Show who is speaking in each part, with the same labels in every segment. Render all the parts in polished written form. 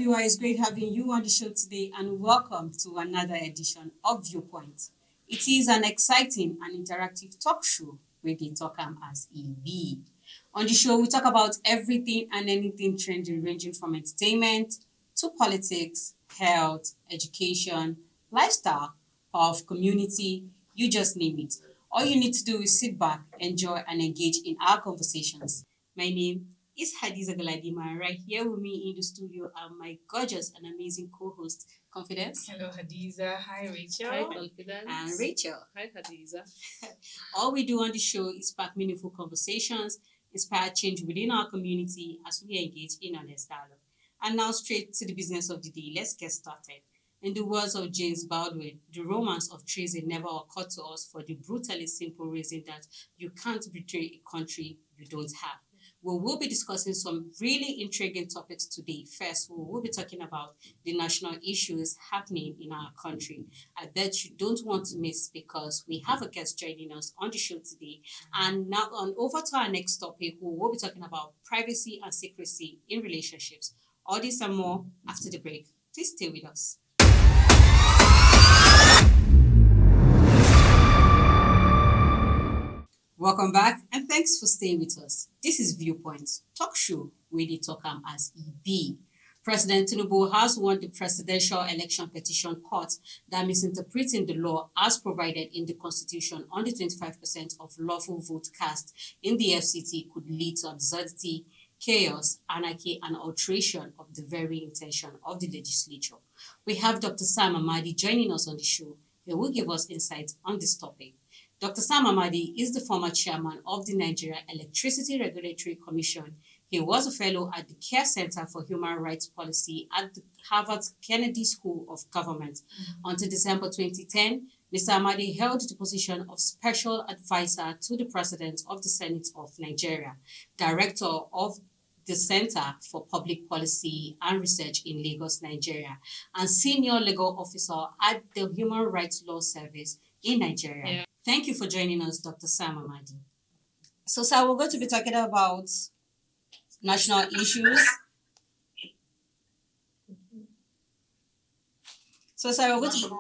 Speaker 1: viewer, it's great having you on the show today and welcome to another edition of Viewpoint. It is an exciting and interactive talk show where they talk as EB. On the show, we talk about everything and anything trending, ranging from entertainment to politics, health, education, lifestyle, power of community, you just name it. All you need to do is sit back, enjoy, and engage in our conversations. My name is Hadiza Galadima. Right here with me in the studio are my gorgeous and amazing co-host, Confidence.
Speaker 2: Hello, Hadiza. Hi, Rachel.
Speaker 3: Hi, Confidence.
Speaker 1: And Rachel.
Speaker 3: Hi, Hadiza.
Speaker 1: All we do on the show is spark meaningful conversations, inspire change within our community as we engage in honest dialogue. And now straight to the business of the day. Let's get started. In the words of James Baldwin, the romance of treason never occurred to us for the brutally simple reason that you can't betray a country you don't have. We will be discussing some really intriguing topics today. First, we will be talking about the national issues happening in our country. I bet you don't want to miss because we have a guest joining us on the show today. And now on over to our next topic, we will be talking about privacy and secrecy in relationships. All this and more after the break. Please stay with us. Welcome back and thanks for staying with us. This is Viewpoint, talk show where they talk as EB. President Tinubu has won the presidential election petition court that misinterpreting the law as provided in the constitution on the 25% of lawful vote cast in the FCT could lead to absurdity, chaos, anarchy, and alteration of the very intention of the legislature. We have Dr. Sam Amadi joining us on the show. He will give us insights on this topic. Dr. Sam Amadi is the former chairman of the Nigeria Electricity Regulatory Commission. He was a fellow at the Care Center for Human Rights Policy at the Harvard Kennedy School of Government. Until December 2010, Mr. Amadi held the position of Special Advisor to the President of the Senate of Nigeria, Director of the Center for Public Policy and Research in Lagos, Nigeria, and Senior Legal Officer at the Human Rights Law Service in Nigeria. Yeah. Thank you for joining us, Dr. Sam Amadi. So, sir, we're going to be talking about national issues. So, sir, we're going to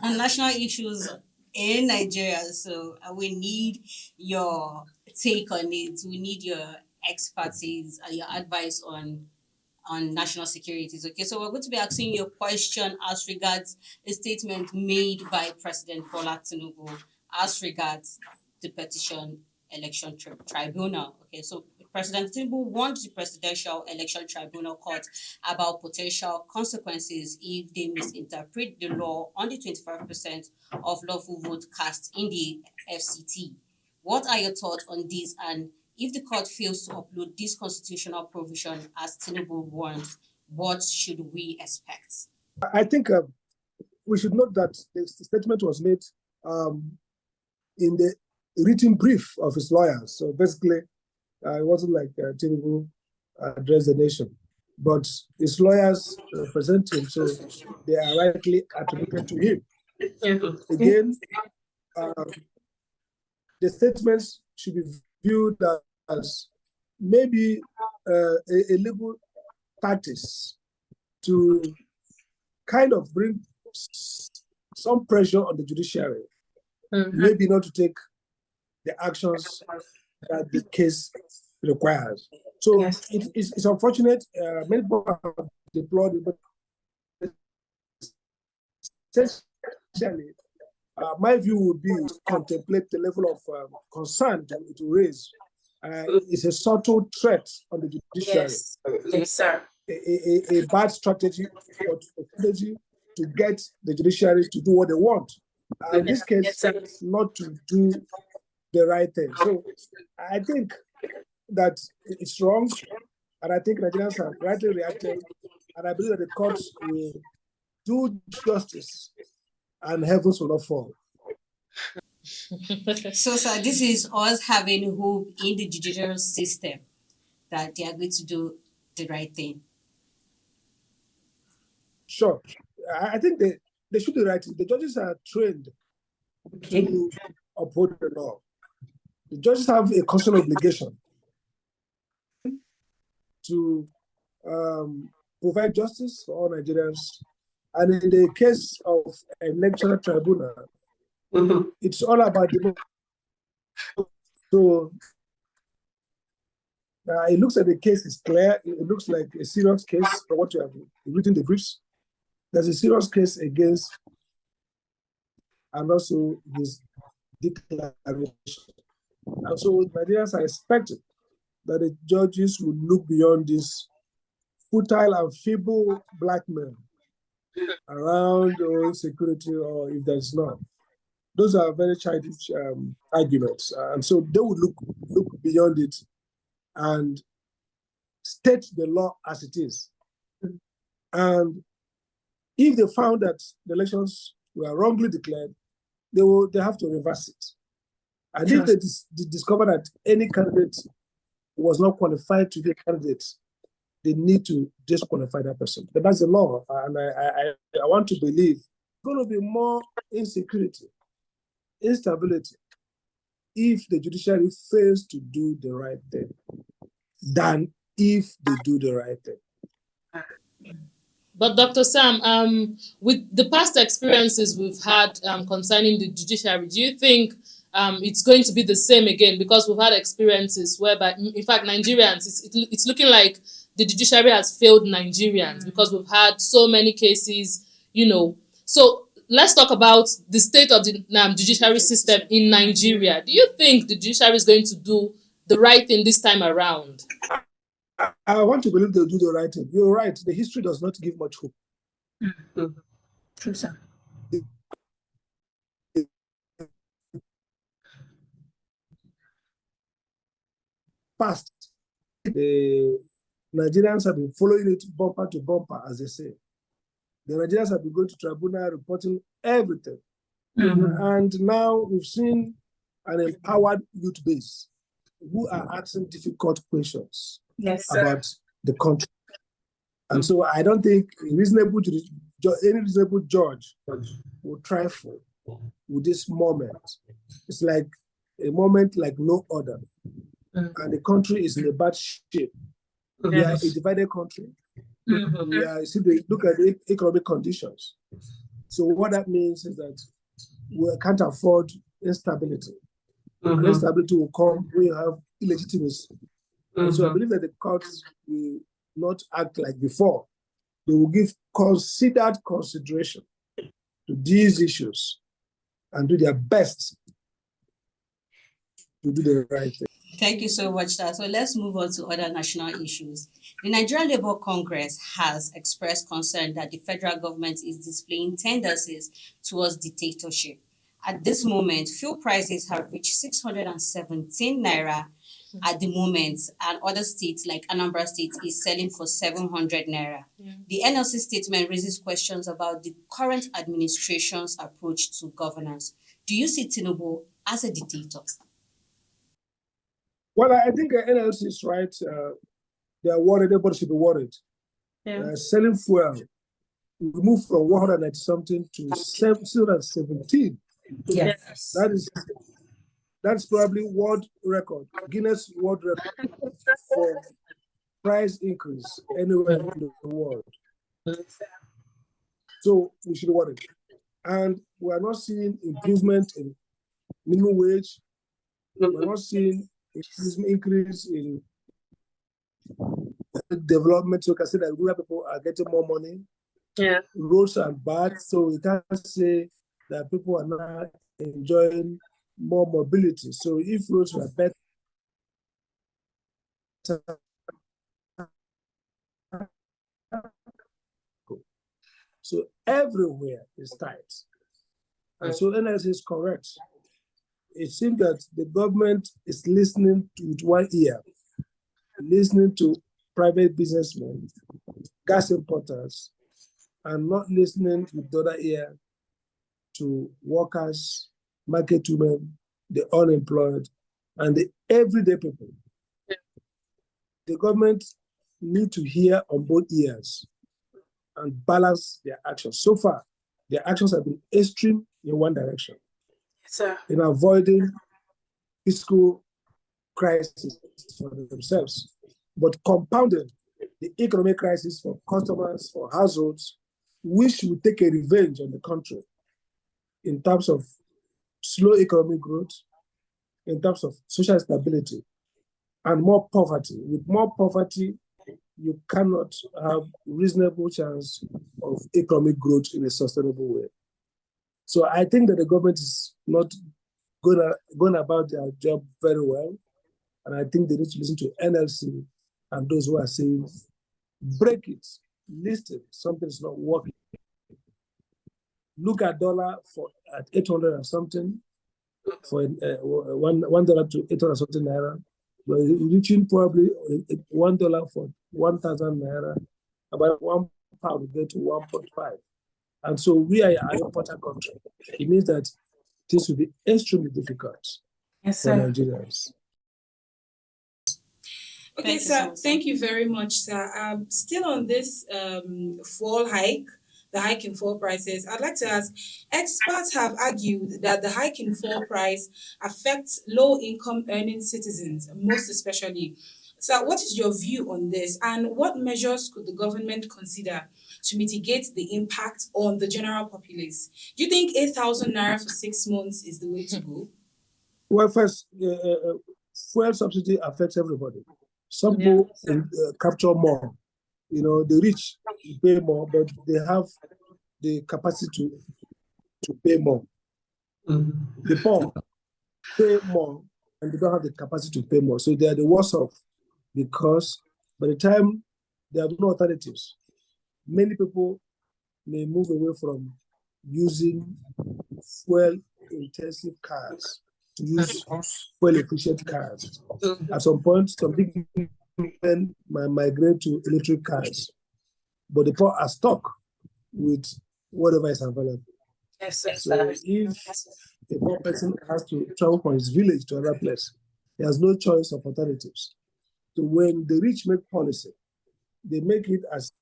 Speaker 1: on national issues in Nigeria. So, we need your take on it. We need your expertise and your advice on national security. Okay, so we're going to be asking you a question as regards a statement made by President Bola Tinubu as regards the petition election tribunal. Okay, so President Tinubu warned the Presidential Election Tribunal Court about potential consequences if they misinterpret the law on the 25% of lawful vote cast in the FCT. What are your thoughts on this, and if the court fails to upload this constitutional provision as Tinubu warns, what should we expect?
Speaker 4: I think we should note that the statement was made in the written brief of his lawyers. So basically, it wasn't like Tinubu addressed the nation, but his lawyers represent him, so they are rightly attributed to him. Again, the statements should be viewed as maybe a legal practice to kind of bring some pressure on the judiciary, maybe not to take the actions that the case requires. So it's unfortunate. Many people have deplored it, but essentially, my view would be to contemplate the level of concern that it will raise. It's a subtle threat on the judiciary.
Speaker 2: Yes, sir.
Speaker 4: A bad strategy to get the judiciary to do what they want. In this case, not to do the right thing. So I think that it's wrong, and I think Nigerians have rightly reacted, and I believe that the courts will do justice and heavens will not fall.
Speaker 1: So, sir, this is us having hope in the judicial system that they are going to do the right thing.
Speaker 4: Sure. I think they should do the right thing. The judges are trained to uphold the law. The judges have a constitutional obligation to provide justice for all Nigerians. And in the case of electoral tribunal, it's all about democracy. So it looks like the case is clear. It looks like a serious case from what you have written in the briefs. There's a serious case against and also his declaration. And so Nigerians are expecting that the judges will look beyond this futile and feeble black men around insecurity, or if there's none. Those are very childish arguments. And so they would look beyond it and state the law as it is. And if they found that the elections were wrongly declared, they have to reverse it. And if they discover that any candidate was not qualified to be a candidate, they need to disqualify that person. But that's the law. And I want to believe there's going to be more insecurity, instability, if the judiciary fails to do the right thing than if they do the right thing.
Speaker 3: But Dr. Sam, with the past experiences we've had concerning the judiciary, do you think it's going to be the same again? Because we've had experiences whereby, in fact, Nigerians, it's looking like the judiciary has failed Nigerians because we've had so many cases, So let's talk about the state of the judiciary system in Nigeria. Do you think the judiciary is going to do the right thing this time around?
Speaker 4: I want to believe they'll do the right thing. You're right. The history does not give much hope.
Speaker 2: True, sir.
Speaker 4: Past, the Nigerians have been following it bumper to bumper, as they say. The Nigerians have been going to tribunal, reporting everything. And now we've seen an empowered youth base who are asking difficult questions about the country. And so I don't think any reasonable judge will trifle with this moment. It's like a moment like no other. And the country is in a bad shape. We are a divided country. Look at the economic conditions. So what that means is that we can't afford instability. And instability will come when you have illegitimacy. And so I believe that the courts will not act like before. They will give considered consideration to these issues and do their best to do the right thing.
Speaker 1: Thank you so much, sir. So let's move on to other national issues. The Nigerian Labour Congress has expressed concern that the federal government is displaying tendencies towards dictatorship. At this moment, fuel prices have reached 617 naira at the moment, and other states like Anambra State is selling for 700 naira. The NLC statement raises questions about the current administration's approach to governance. Do you see Tinubu as a dictator?
Speaker 4: Well, I think NLC is right. They are worried. Everybody should be worried. Selling fuel, we moved from 190 something to 717.
Speaker 2: Yes.
Speaker 4: That's probably world record, Guinness World Record for price increase anywhere in the world. So we should be worried. And we are not seeing improvement in minimum wage. We're not seeing increase in development. So we can say that rural people are getting more money. Roads are bad, so we can't say that people are not enjoying more mobility. So if roads were better, so everywhere is tight. And so NLC is correct. It seems that the government is listening to with one ear, listening to private businessmen, gas importers, and not listening with the other ear to workers, market women, the unemployed, and the everyday people. The government need to hear on both ears and balance their actions. So far, their actions have been extreme in one direction, in avoiding fiscal crisis for themselves, but compounded the economic crisis for customers, for households, which will take a revenge on the country in terms of slow economic growth, in terms of social stability, and more poverty. With more poverty, you cannot have reasonable chance of economic growth in a sustainable way. So I think that the government is not going about their job very well. And I think they need to listen to NLC and those who are saying, break it, listen, something's not working. Look at dollar at 800 or something, for $1 to 800 something naira. We're reaching probably $1 for 1,000 naira, about £1 will get to 1.5. And so we are an importer country. It means that this will be extremely difficult for Nigerians.
Speaker 5: Okay, sir, thank you very much, sir. Still on this fuel hike, the hike in fuel prices, I'd like to ask, experts have argued that the hike in fuel price affects low-income earning citizens, most especially. So what is your view on this, and what measures could the government consider to mitigate the impact on the general populace? Do you think 8,000 naira for 6 months is the way to go?
Speaker 4: Well, first, fuel subsidy affects everybody. Some people capture more. You know, the rich pay more, but they have the capacity to pay more. Mm-hmm. The poor pay more, and they don't have the capacity to pay more. So they are the worst off, because by the time they have no alternatives, many people may move away from using fuel-intensive cars to use fuel-efficient cars. At some point, some big men might migrate to electric cars, but the poor are stuck with whatever is available. So if a poor person has to travel from his village to another place, he has no choice of alternatives. So when the rich make policy, they make it as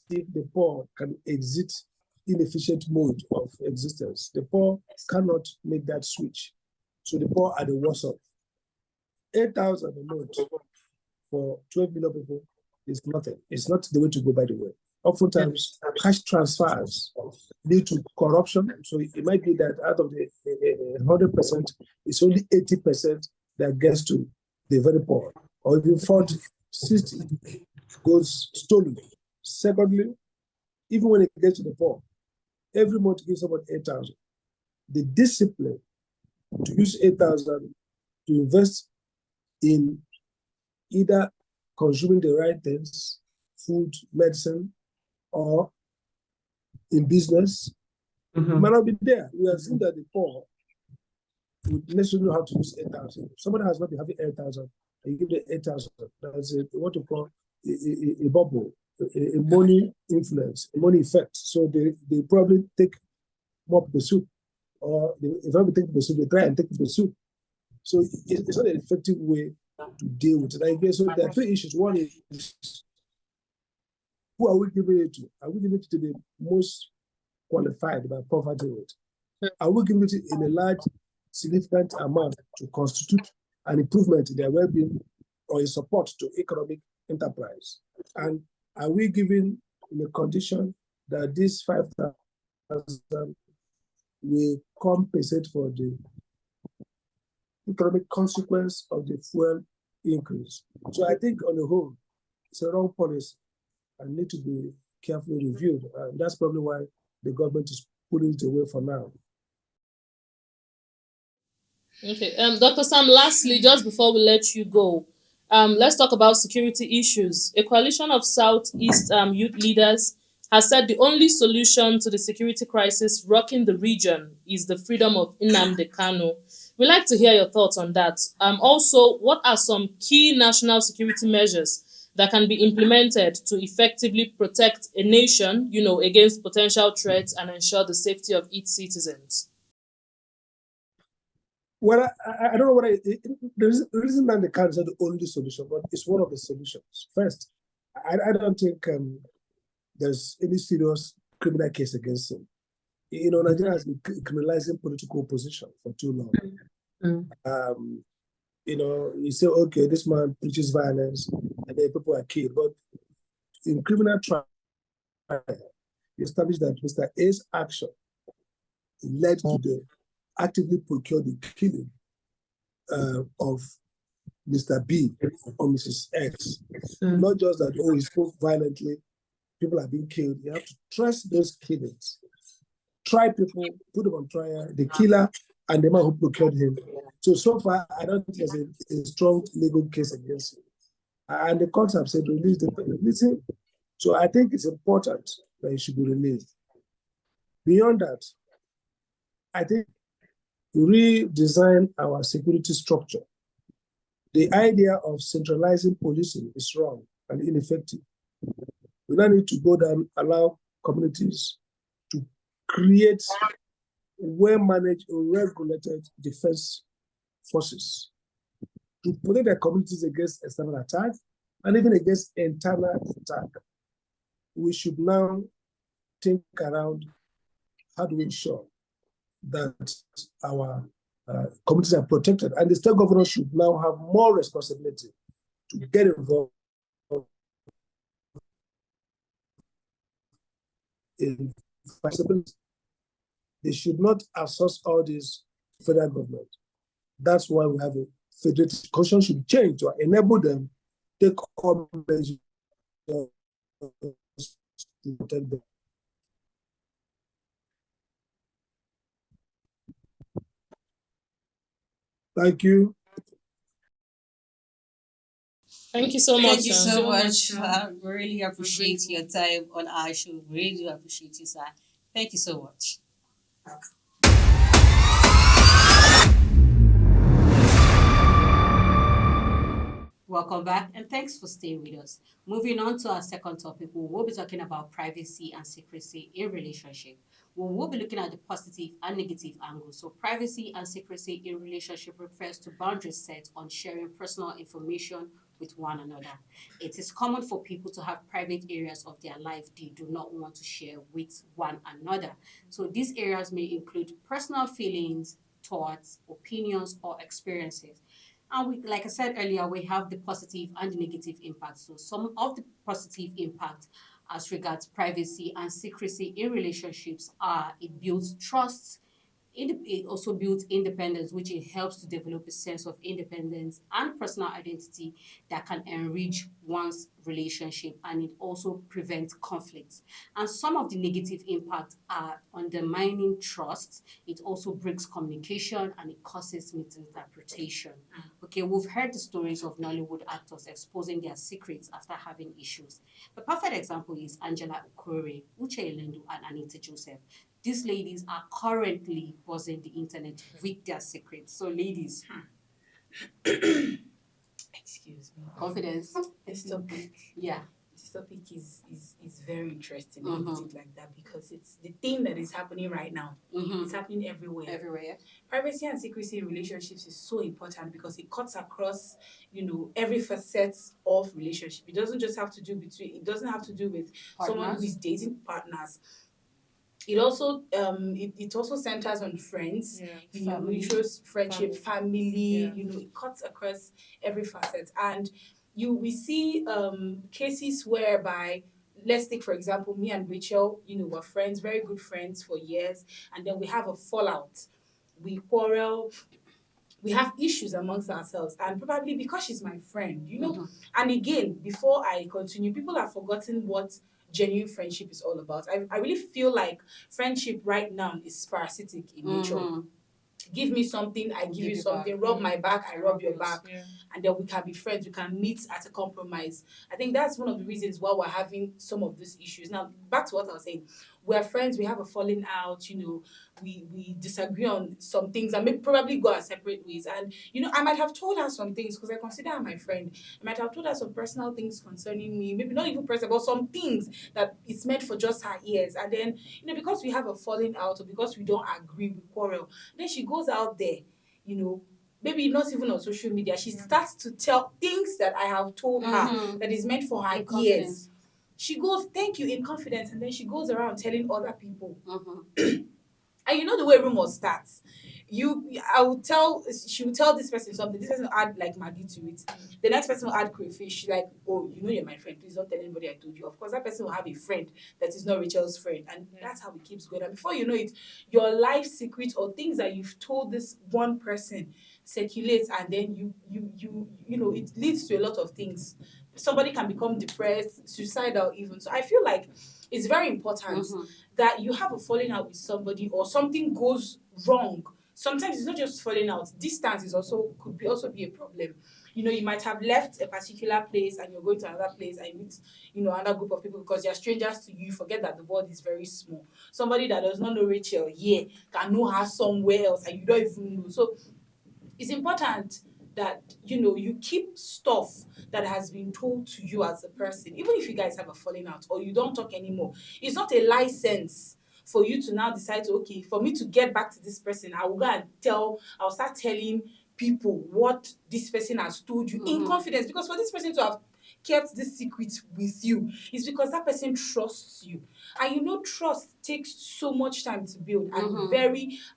Speaker 4: if the poor can exit inefficient mode of existence. The poor cannot make that switch. So the poor are the worst off. 8,000 a month for 12 million people is nothing. It's not the way to go, by the way. Oftentimes, cash transfers lead to corruption. So it might be that out of the 100%, it's only 80% that gets to the very poor. Or even 40, 60 goes stolen. Secondly, even when it gets to the poor, every month gives about 8,000. The discipline to use 8,000 to invest in either consuming the right things, food, medicine, or in business, might not be there. We have seen that the poor would necessarily know how to use 8,000. If somebody has not been having 8,000, and you give them 8,000, that's what we call a bubble, a money influence, a money effect. So they probably take more pursuit, or if they take pursuit, they try and take pursuit. So it's not an effective way to deal with it. So there are three issues. One is, who are we giving it to? Are we giving it to the most qualified by poverty rate? Are we giving it in a large, significant amount to constitute an improvement in their well-being or a support to economic enterprise? And are we giving in a condition that this 5,000 will compensate for the economic consequence of the fuel increase? So I think on the whole, it's a wrong policy and need to be carefully reviewed. And that's probably why the government is pulling it away for now.
Speaker 3: Okay, Dr. Sam, lastly, just before we let you go, let's talk about security issues. A coalition of Southeast youth leaders has said the only solution to the security crisis rocking the region is the freedom of Nnamdi Kanu. We'd like to hear your thoughts on that. Also, what are some key national security measures that can be implemented to effectively protect a nation, against potential threats and ensure the safety of its citizens?
Speaker 4: Well, I don't know what the reason that the Kanu is not the only solution, but it's one of the solutions. First, I don't think there's any serious criminal case against him. Nigeria has been criminalizing political opposition for too long. You say, okay, this man preaches violence and then people are killed. But in criminal trial, you establish that Mr. A's action led to the actively procure the killing of Mr. B or Mrs. X. Not just that, he spoke violently, people are being killed. You have to trace those killings. Try people, put them on trial, the killer and the man who procured him. So far, I don't think there's a strong legal case against him. And the courts have said release him. So I think it's important that he should be released. Beyond that, I think redesign our security structure. The idea of centralizing policing is wrong and ineffective. We now need to go down, allow communities to create well-managed or regulated defense forces to protect their communities against external attack and even against internal attack. We should now think around how do we ensure that our communities are protected, and the state government should now have more responsibility to get involved in responsibility. They should not outsource all this to federal government. That's why we have a federated constitution should change to enable them to take all measures to protect them. Thank you.
Speaker 3: Thank you so much.
Speaker 1: Thank you so much. I really appreciate your time on our show. Really do appreciate you, sir. Thank you so much. Welcome back and thanks for staying with us. Moving on to our second topic, we will be talking about privacy and secrecy in relationship. We will be looking at the positive and negative angles. So privacy and secrecy in relationship refers to boundaries set on sharing personal information with one another. It is common for people to have private areas of their life they do not want to share with one another. So these areas may include personal feelings, thoughts, opinions, or experiences. And we, like I said earlier, we have the positive and the negative impact. So some of the positive impact as regards privacy and secrecy in relationships are it builds trust, it also builds independence, which it helps to develop a sense of independence and personal identity that can enrich one's relationship, and it also prevents conflicts. And some of the negative impacts are undermining trust. It also breaks communication and it causes misinterpretation. Okay, we've heard the stories of Nollywood actors exposing their secrets after having issues. The perfect example is Angela Okore, Uche Elendu, and Anita Joseph. These ladies are currently buzzing the internet with their secrets. So, ladies,
Speaker 5: Excuse me.
Speaker 1: confidence.
Speaker 5: This topic,
Speaker 1: Yeah.
Speaker 5: this topic is very interesting. Let me put it like that, because it's the thing that is happening right now. It's happening everywhere.
Speaker 1: Everywhere.
Speaker 5: Privacy and secrecy in relationships is so important because it cuts across, every facet of relationship. It doesn't just have to do it doesn't have to do with someone who
Speaker 1: Partners.
Speaker 5: is dating partners. It also it also centers on friends,
Speaker 1: Family.
Speaker 5: mutual friendship, family.
Speaker 3: Yeah.
Speaker 5: It cuts across every facet, and we see cases whereby, let's take for example me and Rachel, we're friends, very good friends for years, and then we have a fallout, we quarrel, we have issues amongst ourselves, and probably because she's my friend, And again, before I continue, people have forgotten what genuine friendship is all about. I really feel like friendship right now is parasitic in nature. Give me something, I give you something, rub my back, I rub your back, and then we can be friends, we can meet at a compromise. I think that's one of the reasons why we're having some of these issues. Now, back to what I was saying. We're friends, we have a falling out, we disagree on some things and maybe probably go our separate ways. And, I might have told her some things because I consider her my friend. I might have told her some personal things concerning me, maybe not even personal, but some things that it's meant for just her ears. And then, because we have a falling out or because we don't agree, we quarrel, then she goes out there, maybe not even on social media, she starts to tell things that I have told her that is meant for her
Speaker 1: In
Speaker 5: ears.
Speaker 1: confidence.
Speaker 5: She goes, thank you, in confidence, and then she goes around telling other people. And the way rumors starts. she will tell this person something. This person will add like Maggi to it. The next person will add crayfish. Like, oh, you know you're my friend. Please don't tell anybody I told you. Of course, that person will have a friend that is not Rachel's friend, and that's how it keeps going. And before you know it, your life secret or things that you've told this one person circulates, and then you know it leads to a lot of things. Somebody can become depressed, suicidal, even. So I feel like it's very important that you have a falling out with somebody or something goes wrong. Sometimes it's not just falling out. Distance is also also be a problem. You know, you might have left a particular place and you're going to another place and you meet, another group of people because they're strangers to you. You forget that the world is very small. Somebody that does not know Rachel here can know her somewhere else and you don't even know. So it's important that you keep stuff that has been told to you as a person, even if you guys have a falling out or you don't talk anymore. It's not a license for you to now decide to, okay, for me to get back to this person, I'll start telling people what this person has told you in confidence. Because for this person to have kept this secret with you is because that person trusts you. And trust takes so much time to build, and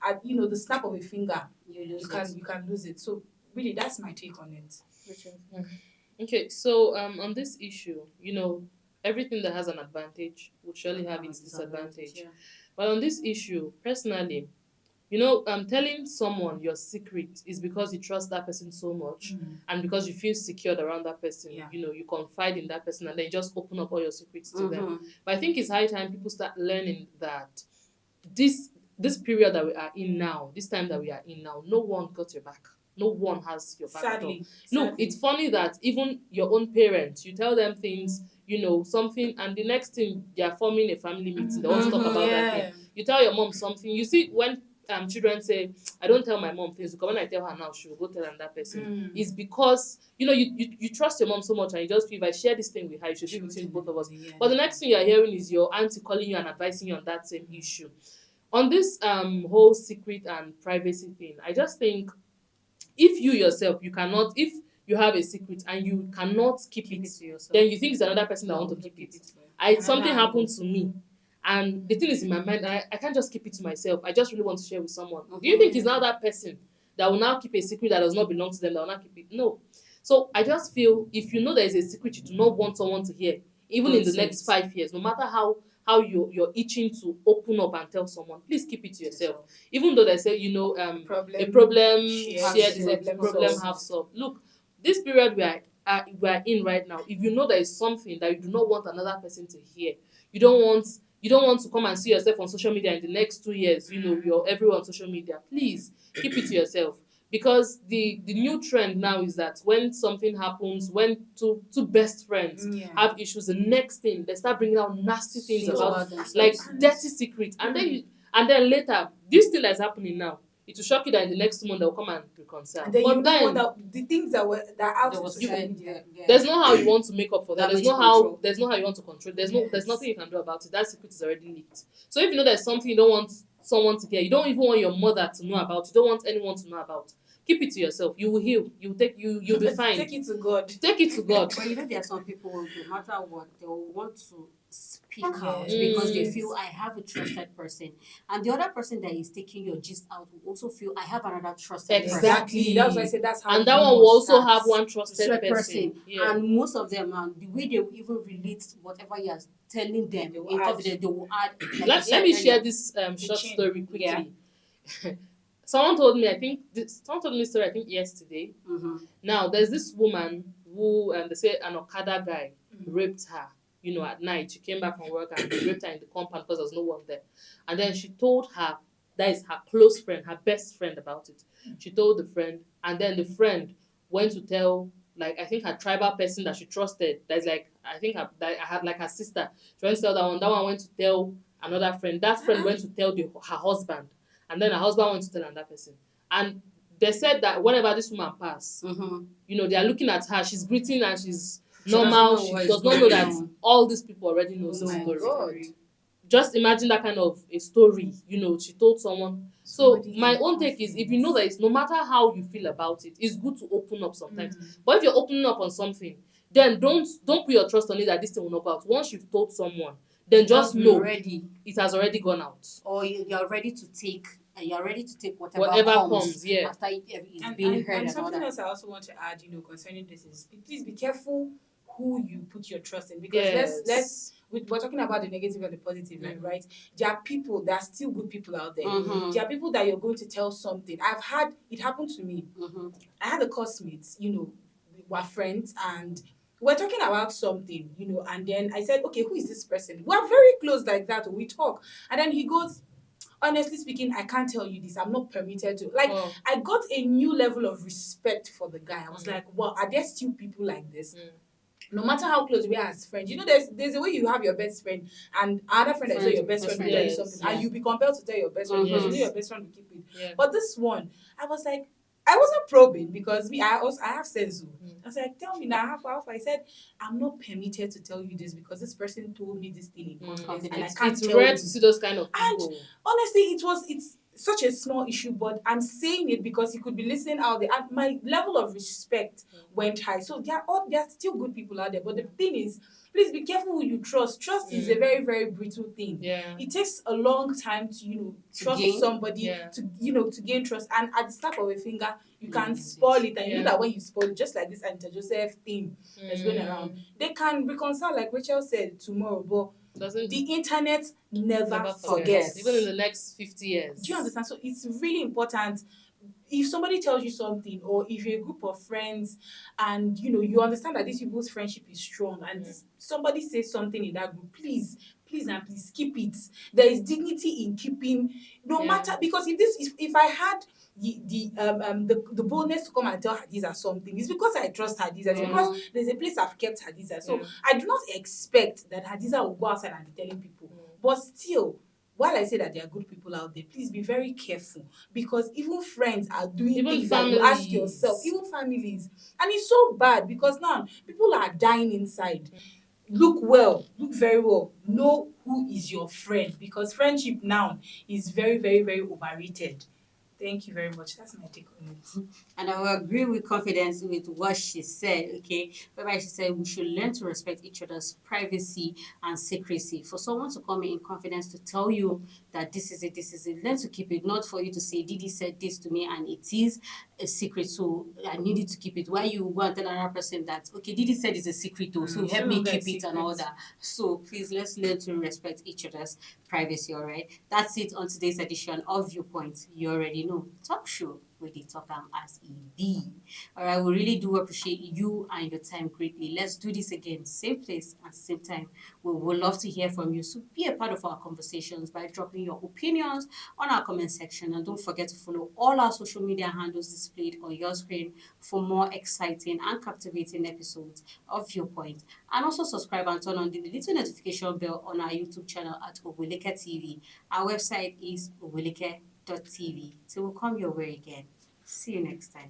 Speaker 5: at the snap of a finger, you can lose it. So really, that's my take on it.
Speaker 3: Okay, so on this issue, everything that has an advantage will surely have its disadvantage.
Speaker 5: Yeah.
Speaker 3: But on this issue, personally, telling someone your secret is because you trust that person so much and because you feel secured around that person.
Speaker 5: Yeah.
Speaker 3: You confide in that person and then just open up all your secrets to them. But I think it's high time people start learning that this period that we are in now, this time that we are in now, no one got your back. No one has your back at all. No, it's funny that even your own parents, you tell them things, something, and the next thing they are forming a family meeting. They want to talk about that thing. You tell your mom something. You see, when children say, I don't tell my mom things because when I tell her now, she will go tell another person. It's because you trust your mom so much and you just feel, if I share this thing with her, it should be between both of us.
Speaker 5: Yeah.
Speaker 3: But the next thing you are hearing is your auntie calling you and advising you on that same issue. On this whole secret and privacy thing, I just think if you yourself if you have a secret and you cannot keep it
Speaker 1: to yourself.
Speaker 3: then you think it's another person that want to keep it. Something happened to me and the thing is in my mind, I can't just keep it to myself. I just really want to share with someone. Do you think it's now that person that will now keep a secret that does not belong to them, that will not keep it? No. So I just feel if you know there is a secret you do not want someone to hear, even in the next 5 years, no matter how you're itching to open up and tell someone, please keep it to yourself. Even though they say, a problem shared is a problem half solved. Look, this period we are in right now, if you know there is something that you do not want another person to hear, you don't want to come and see yourself on social media in the next 2 years, you're everywhere on social media, please keep it to yourself. Because the new trend now is that when something happens, when two best friends have issues, the next thing they start bringing out nasty things about like dirty secrets, and then later this thing that's happening now, it will shock you that in the next month they'll come and reconcile.
Speaker 5: And then
Speaker 3: but then
Speaker 5: the things that are out of social media.
Speaker 3: There's no how you want to make up for that. There's no how you want to control. There's nothing you can do about it. That secret is already leaked. So if you know there's something you don't want someone to hear, you don't even want your mother to know about, you don't want anyone to know about, keep it to yourself. You will heal. You'll be fine.
Speaker 5: Take it to God.
Speaker 3: Take it to God.
Speaker 1: But there are some people who, no matter what, they will want to speak out because they feel I have a trusted person, and the other person that is taking your gist out will also feel I have another trusted person.
Speaker 5: Exactly. That's why I said that's how.
Speaker 3: And that one will also have one trusted person. Yeah.
Speaker 1: And most of them, the way they will even relate whatever you are telling them in confidence, they will add.
Speaker 3: Let me share this short story quickly. Yeah. Someone told me this story, I think yesterday. Now, there's this woman who, they say an Okada guy raped her, at night. She came back from work and he raped her in the compound because there was no one there. And then she told her, that is her close friend, her best friend, about it. She told the friend, and then the friend went to tell, I think her tribal person that she trusted, that's her sister. She went to tell that one. That one went to tell another friend. That friend went to tell her husband. And then her husband went to tell another person. And they said that whenever this woman passed, they are looking at her, she's greeting and she's normal. She does not know that all these people already know the story.
Speaker 5: God.
Speaker 3: Just imagine that kind of a story, she told someone. So my own take is, if you know that it's, no matter how you feel about it, it's good to open up sometimes. But if you're opening up on something, then don't put your trust on it that this thing will not go out. Once you've told someone, then just know it has already gone out.
Speaker 1: Or you're ready to take and you're ready to take whatever comes
Speaker 3: yeah.
Speaker 1: after it's
Speaker 5: And,
Speaker 1: been
Speaker 5: and,
Speaker 1: heard
Speaker 5: and
Speaker 1: and all
Speaker 5: something
Speaker 1: that.
Speaker 5: else I also want to add, concerning this is please be careful who you put your trust in, because let's we're talking about the negative and the positive, right? There are people that are still good people out there.
Speaker 1: Mhm.
Speaker 5: There are people that you're going to tell something. I've had it happen to me.
Speaker 1: Mhm.
Speaker 5: I had a classmate, we were friends and we're talking about something, and then I said, okay, who is this person? We're very close like that. We talk. And then he goes, honestly speaking, I can't tell you this. I'm not permitted to. Like,
Speaker 3: Oh.
Speaker 5: I got a new level of respect for the guy. I was like, wow, are there still people like this? No matter how close we are as friends, there's a way you have your best friend and another friend that is your best friend will tell you something, and you'll be compelled to tell your best friend because you know your best friend will keep it.
Speaker 3: Yeah.
Speaker 5: But this one, I was like, I wasn't probing because I have sense. I was like, tell me now, how I said, I'm not permitted to tell you this because this person told me this thing in confidence and I can't
Speaker 3: It's
Speaker 5: tell
Speaker 3: rare
Speaker 5: you.
Speaker 3: to see those kind of people.
Speaker 5: And honestly, it's such a small issue, but I'm saying it because he could be listening out there. And my level of respect went high. So there are still good people out there. But the thing is, please be careful who you trust. Trust is a very, very brittle thing.
Speaker 3: Yeah.
Speaker 5: It takes a long time to trust somebody, to gain trust. And at the snap of a finger, you can spoil it. And you know that when you spoil it, just like this Anita Joseph thing that's going around, they can reconcile, like Rachel said, tomorrow. But the internet never forgets.
Speaker 3: Even in the next 50 years.
Speaker 5: Do you understand? So it's really important. If somebody tells you something, or if you're a group of friends and you understand that these people's friendship is strong, and somebody says something in that group, please and please keep it. There is dignity in keeping, no matter, because if I had the boldness to come and tell Hadiza something, it's because I trust Hadiza. It's because there's a place I've kept Hadiza. So I do not expect that Hadiza will go outside and be telling people. But still, while I say that there are good people out there, please be very careful, because even friends are doing things that you ask yourself, even families. And it's so bad because now people are dying inside. Look very well. Know who is your friend, because friendship now is very, very, very overrated. Thank you very much. That's my take on it.
Speaker 1: And I will agree with confidence with what she said, okay? Whereby she said we should learn to respect each other's privacy and secrecy. For someone to come in confidence to tell you that this is it, learn to keep it, not for you to say, Didi said this to me and it is a secret, so I needed to keep it. Why you go and tell another person that, okay, Didi said it's a secret though, so help me keep it and all that. So please, let's learn to respect each other's privacy, all right? That's it on today's edition of Viewpoint. You already know. Talk show with the talk as EB. All right, we really do appreciate you and your time greatly. Let's do this again, same place and same time. We would love to hear from you. So be a part of our conversations by dropping your opinions on our comment section. And don't forget to follow all our social media handles displayed on your screen for more exciting and captivating episodes of Viewpoint. And also subscribe and turn on the little notification bell on our YouTube channel at Oweleketv. Our website is Oweleketv. Till we come your way again. See you next time.